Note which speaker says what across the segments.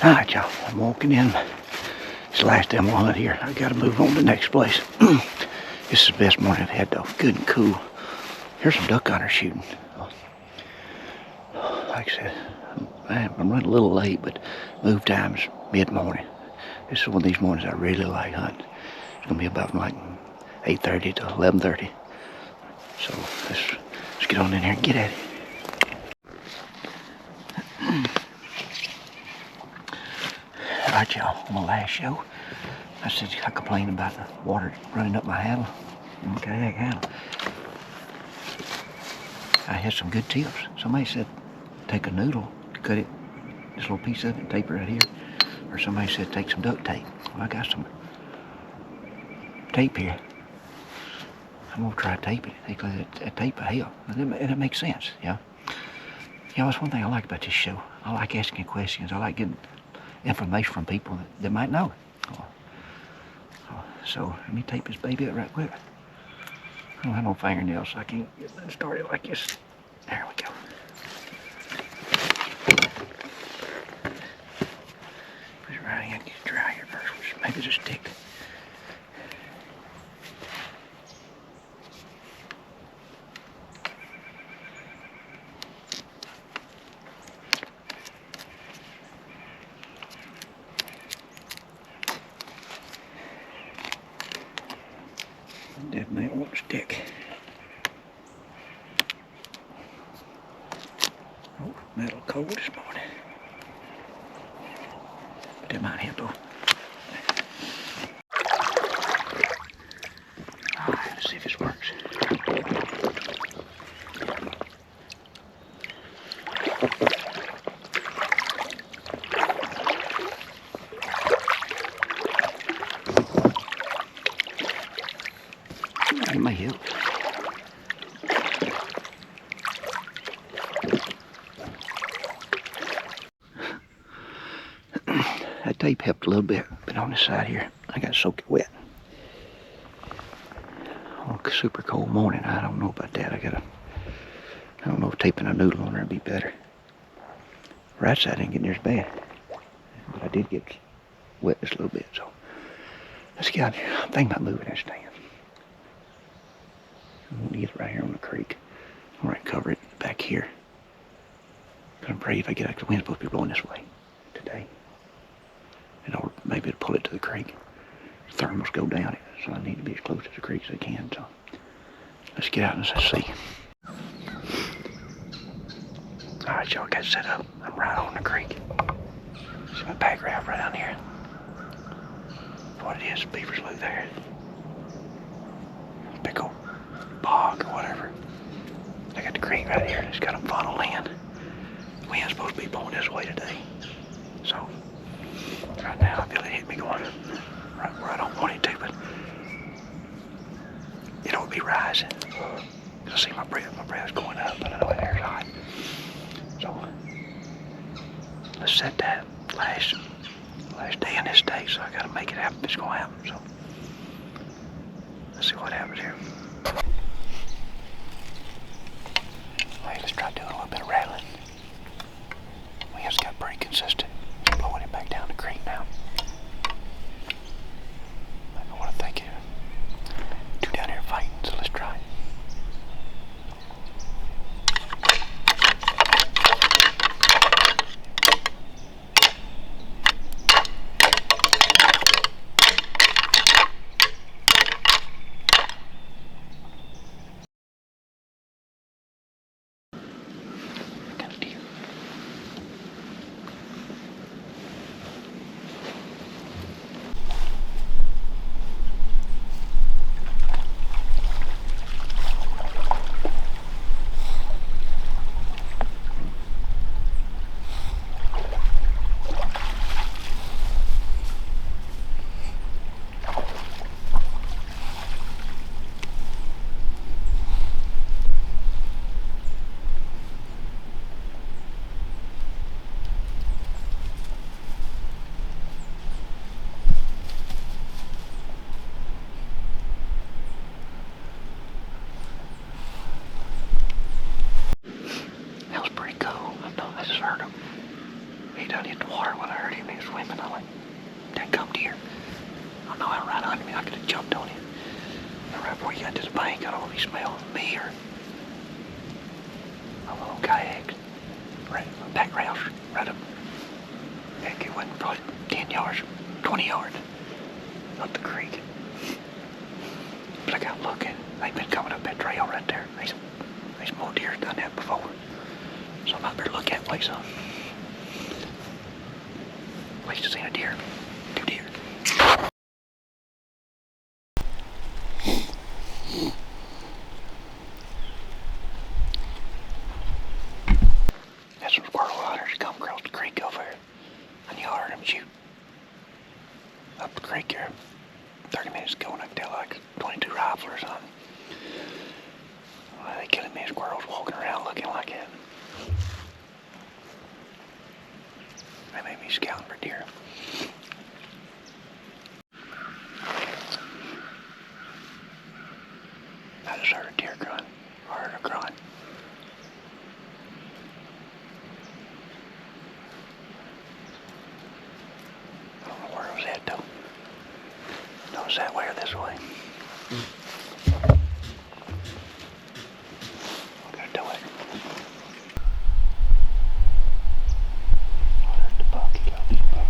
Speaker 1: Alright, y'all, I'm walking in. It's the last day I'm on it here. I gotta move on to the next place. This is the best morning I've had though. Good and cool. Here's some duck hunters shooting. Like I said, I'm running a little late, but move time's mid-morning. This is one of these mornings I really like hunting. It's gonna be about from like 8:30 to 11:30. So let's get on in here and get at it. Alright, y'all, on my last show, I complained about the water running up my handle. Okay, handle. I had some good tips. Somebody said take a noodle, cut it, this little piece of it, tape it right here. Or somebody said take some duct tape. Well, I got some tape here. I'm gonna try taping it. That tape will help. And it makes sense, yeah. Yeah, that's one thing I like about this show. I like asking questions. I like getting information from people that might know it. So let me tape this baby up right quick. I don't have no fingernails, so I can't get it started like this. There we go. Put it right in, get it dry here first. Maybe just stick. Definitely won't stick. Oh, metal cold this morning. But that might help though. Alright, let's see if this works. It may help. That tape helped a little bit, but on this side here, I got to soak it wet. Oh, super cold morning. I don't know about that. I don't know if taping a noodle on there would be better. Right side didn't get near as bad, but I did get wet just a little bit. So let's get out here. I'm thinking about moving that stand. I'm going to get it right here on the creek. I'm going to cover it back here. I'm pray if I get out, the wind's supposed to be blowing this way today. And I'll maybe pull it to the creek. The thermals go down it, so I need to be as close to the creek as I can. So let's get out and let's see. Alright, y'all, got set up. I'm right on the creek. See my pack raft right down here. What it is, beavers live there. Big old bog or whatever. I got the creek right here, and it's got a funnel in. The wind's supposed to be blowing this way today. So, right now I feel it hit me going right where I don't want it to, but it ought to be rising. I see my breath's going up, and I know the air's hot. So, let's set that last day in this day, so I gotta make it happen if it's gonna happen. So, let's see what happens here. Hey, let's try doing a little bit of rattling. We just got pretty consistent. Blowing it back down the creek now. I don't want to think you two down here fighting, so let's try it. He done hit the water when I heard him. He was swimming. I'm like, that come deer. I know how right under me. I could have jumped on him. And right before he got to the bank, I don't know if he smelled me or a little kayak. Right, background, right up. Heck, it went probably 10 yards, 20 yards up the creek. But I got looking. They've been coming up that trail right there. These more deer done that before. So I'm out there looking at place on. At least I seen a deer. 2 deer. That's some squirrel hunters come across the creek over here. And you heard them shoot up the creek here 30 minutes ago, and I could tell like 22 rifle or something. Well, they killing me squirrels walking around looking like that. They may be scouting for deer. I just heard a deer grunt. I heard a grunt. I don't know where it was at though. No, it was that way or this way. I'm gonna do it. Oh, there's the buck. He got this buck.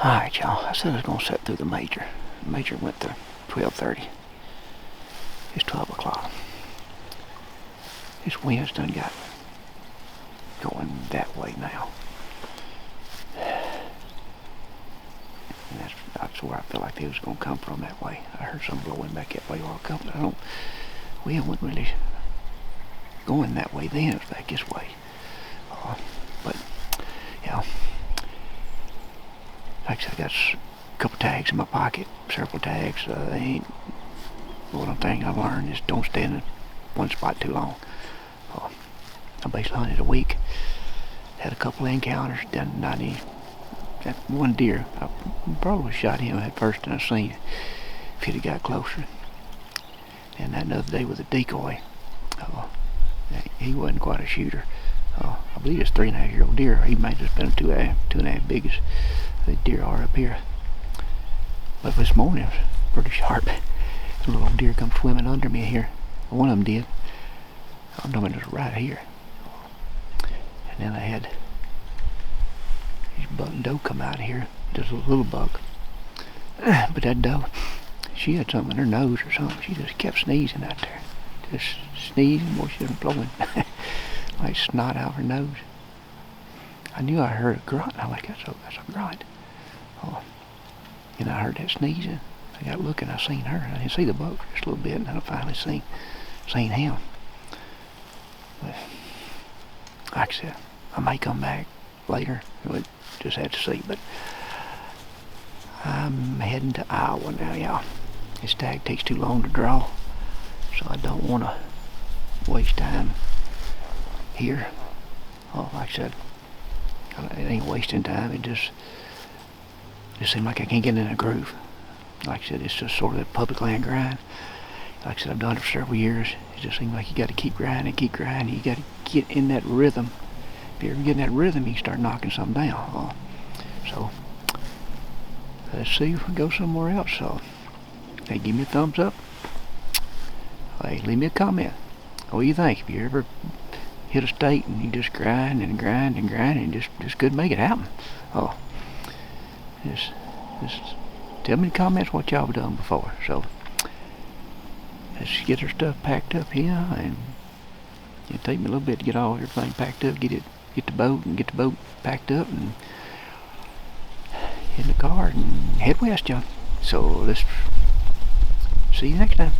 Speaker 1: Alright, y'all. I said I was going to set through the major. The major went to 12:30. It's 12 o'clock. This wind's done got going that way now. And that's where I feel like they was going to come from that way. I heard some blowing back that way while coming. We wasn't really going that way then. It was back this way. But, yeah. Like I said, I got a couple tags in my pocket, several tags. They ain't. One thing I've learned is don't stay in one spot too long. I basically hunted a week. Had a couple of encounters. Done 90. That one deer, I probably shot him at first and I seen if he'd have got closer. And that another day with a decoy. He wasn't quite a shooter. I believe it's 3.5-year-old deer. He might have been 2.5 big as the deer are up here. But this morning it was pretty sharp. A little deer come swimming under me here. One of them did. I'm talking just right here. And then I had these buck and doe come out here. Just a little buck. But that doe, she had something in her nose or something. She just kept sneezing out there. Just sneezing while she was blowing. Like snot out of her nose. I knew I heard a grunt. I'm like, that's a grunt. And I heard that sneezing. I got looking. I seen her. I didn't see the buck for just a little bit, and then I finally seen him. But like I said, I may come back later. We'll just have to see. But I'm heading to Iowa now, y'all. This tag takes too long to draw, so I don't want to waste time here. Like I said, it ain't wasting time. It just seems like I can't get in a groove. Like I said, it's just sort of a public land grind. Like I said, I've done it for several years. It just seems like you got to keep grinding. You got to get in that rhythm. If you ever get in that rhythm, you start knocking something down. So let's see if we go somewhere else. So hey, give me a thumbs up. Hey, leave me a comment. What do you think? If you ever hit a state and you just grind and grind and grind and just couldn't make it happen? Just tell me in the comments what y'all have done before. So let's get our stuff packed up here, and it'll take me a little bit to get all everything packed up, get the boat packed up, and get in the car and head west, y'all. So let's see you next time.